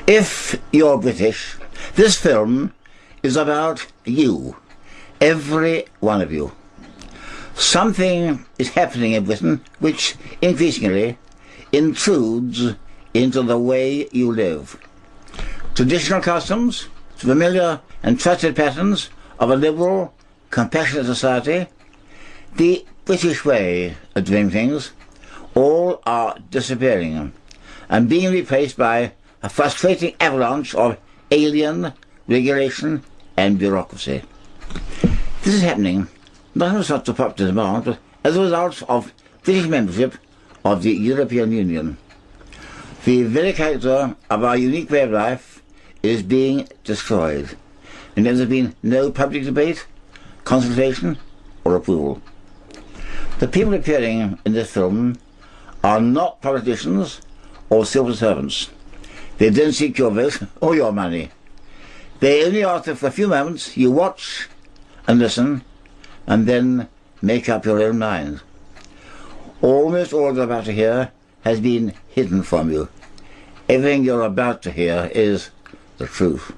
If you're British, this film is about you, every one of you. Something is happening in Britain which increasingly intrudes into the way you live. Traditional customs, familiar and trusted patterns of a liberal, compassionate society, the British way of doing things, all are disappearing and being replaced by a frustrating avalanche of alien regulation and bureaucracy. This is happening not as such a popular demand, but as a result of British membership of the European Union. The very character of our unique way of life is being destroyed, and there has been no public debate, consultation, or approval. The people appearing in this film are not politicians or civil servants. They don't seek your vote or your money. They only ask that for a few moments you watch and listen and then make up your own mind. Almost all you're about to hear has been hidden from you. Everything you're about to hear is the truth.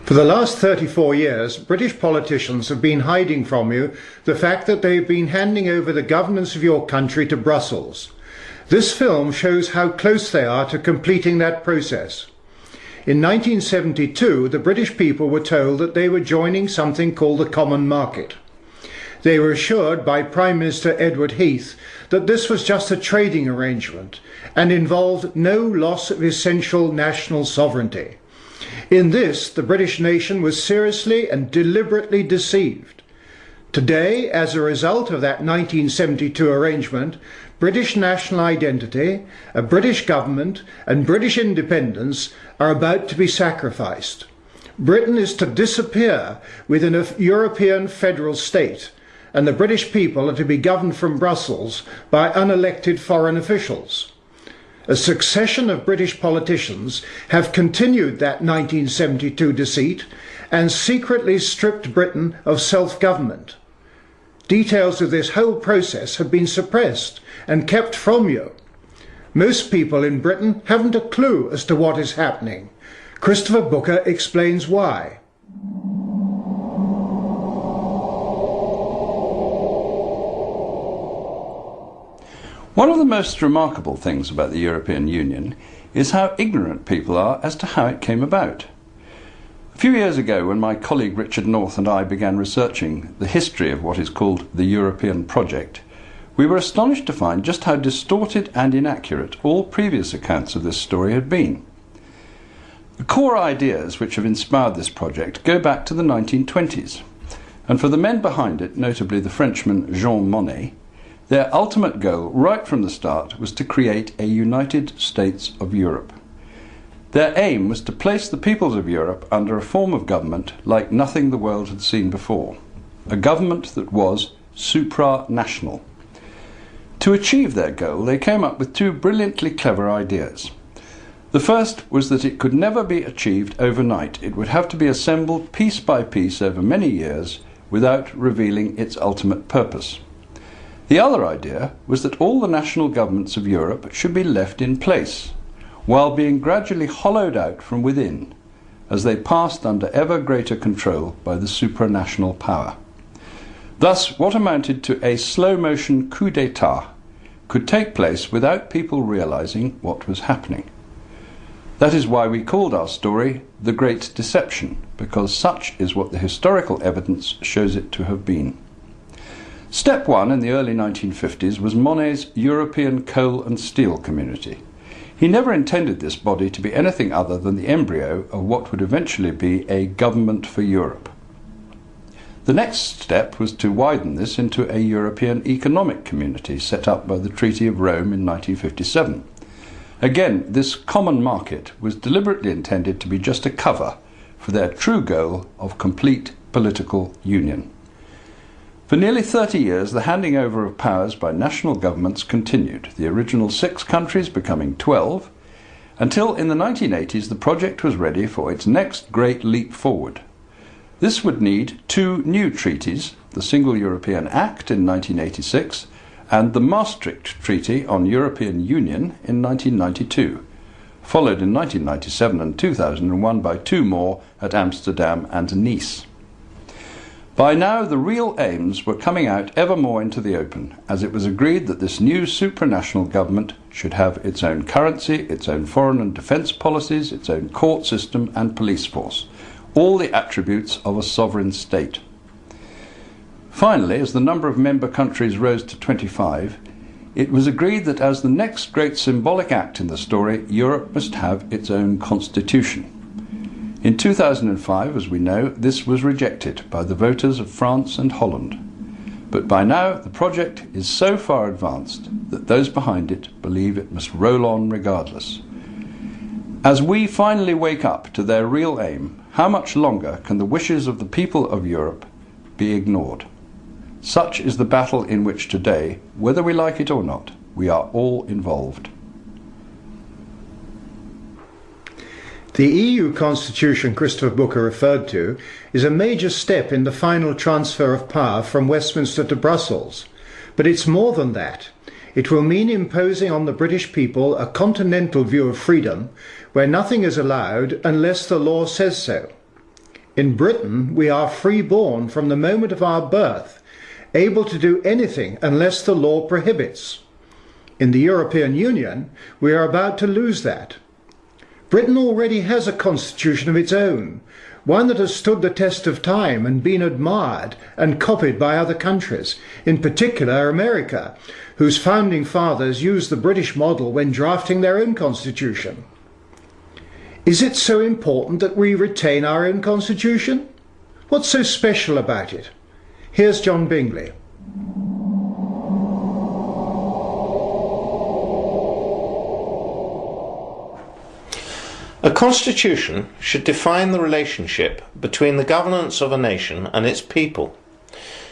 For the last 34 years, British politicians have been hiding from you the fact that they've been handing over the governance of your country to Brussels. This film shows how close they are to completing that process. In 1972, the British people were told that they were joining something called the Common Market. They were assured by Prime Minister Edward Heath that this was just a trading arrangement and involved no loss of essential national sovereignty. In this, the British nation was seriously and deliberately deceived. Today, as a result of that 1972 arrangement, British national identity, a British government and British independence are about to be sacrificed. Britain is to disappear within a European federal state, and the British people are to be governed from Brussels by unelected foreign officials. A succession of British politicians have continued that 1972 deceit and secretly stripped Britain of self-government. Details of this whole process have been suppressed and kept from you. Most people in Britain haven't a clue as to what is happening. Christopher Booker explains why. One of the most remarkable things about the European Union is how ignorant people are as to how it came about. A few years ago, when my colleague Richard North and I began researching the history of what is called the European project, we were astonished to find just how distorted and inaccurate all previous accounts of this story had been. The core ideas which have inspired this project go back to the 1920s, and for the men behind it, notably the Frenchman Jean Monnet, their ultimate goal right from the start was to create a United States of Europe. Their aim was to place the peoples of Europe under a form of government like nothing the world had seen before, a government that was supranational. To achieve their goal, they came up with two brilliantly clever ideas. The first was that it could never be achieved overnight. It would have to be assembled piece by piece over many years without revealing its ultimate purpose. The other idea was that all the national governments of Europe should be left in place, while being gradually hollowed out from within, as they passed under ever greater control by the supranational power. Thus, what amounted to a slow-motion coup d'etat could take place without people realizing what was happening. That is why we called our story The Great Deception, because such is what the historical evidence shows it to have been. Step one in the early 1950s was Monnet's European Coal and Steel Community. He never intended this body to be anything other than the embryo of what would eventually be a government for Europe. The next step was to widen this into a European Economic Community set up by the Treaty of Rome in 1957, Again, this common market was deliberately intended to be just a cover for their true goal of complete political union. For nearly 30 years, the handing over of powers by national governments continued, the original 6 countries becoming 12, until in the 1980s the project was ready for its next great leap forward. This would need 2 new treaties, the Single European Act in 1986 and the Maastricht Treaty on European Union in 1992, followed in 1997 and 2001 by 2 more at Amsterdam and Nice. By now the real aims were coming out ever more into the open, as it was agreed that this new supranational government should have its own currency, its own foreign and defence policies, its own court system and police force, all the attributes of a sovereign state. Finally, as the number of member countries rose to 25, it was agreed that as the next great symbolic act in the story, Europe must have its own constitution. In 2005, as we know, this was rejected by the voters of France and Holland. But by now, the project is so far advanced that those behind it believe it must roll on regardless. As we finally wake up to their real aim, how much longer can the wishes of the people of Europe be ignored? Such is the battle in which today, whether we like it or not, we are all involved. The EU constitution Christopher Booker referred to is a major step in the final transfer of power from Westminster to Brussels. But it's more than that. It will mean imposing on the British people a continental view of freedom where nothing is allowed unless the law says so. In Britain, we are free-born from the moment of our birth, able to do anything unless the law prohibits. In the European Union, we are about to lose that. Britain already has a constitution of its own, one that has stood the test of time and been admired and copied by other countries, in particular America, whose founding fathers used the British model when drafting their own constitution. Is it so important that we retain our own constitution? What's so special about it? Here's John Bingley. A constitution should define the relationship between the governance of a nation and its people,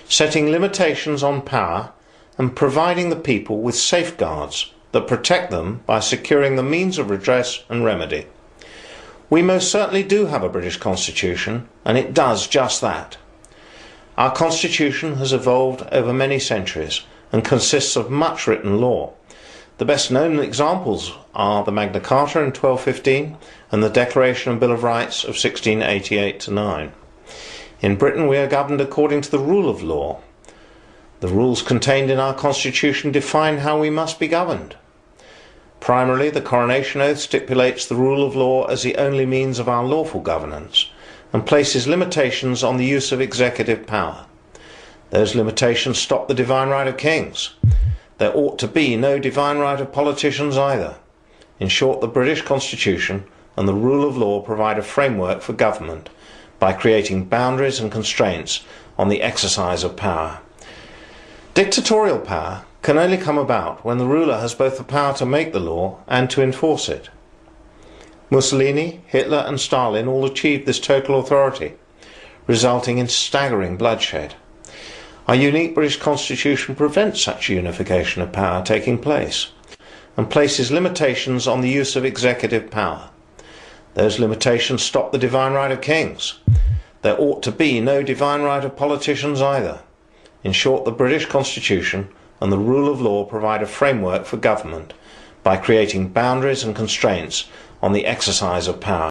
setting limitations on power and providing the people with safeguards that protect them by securing the means of redress and remedy. We most certainly do have a British constitution, and it does just that. Our constitution has evolved over many centuries and consists of much written law. The best known examples are the Magna Carta in 1215 and the Declaration and Bill of Rights of 1688-9. In Britain we are governed according to the rule of law. The rules contained in our constitution define how we must be governed. Primarily, the coronation oath stipulates the rule of law as the only means of our lawful governance and places limitations on the use of executive power. Those limitations stop the divine right of kings. There ought to be no divine right of politicians either. In short, the British Constitution and the rule of law provide a framework for government by creating boundaries and constraints on the exercise of power. Dictatorial power can only come about when the ruler has both the power to make the law and to enforce it. Mussolini, Hitler and Stalin all achieved this total authority, resulting in staggering bloodshed. Our unique British Constitution prevents such unification of power taking place and places limitations on the use of executive power. Those limitations stop the divine right of kings. There ought to be no divine right of politicians either. In short, the British Constitution and the rule of law provide a framework for government by creating boundaries and constraints on the exercise of power.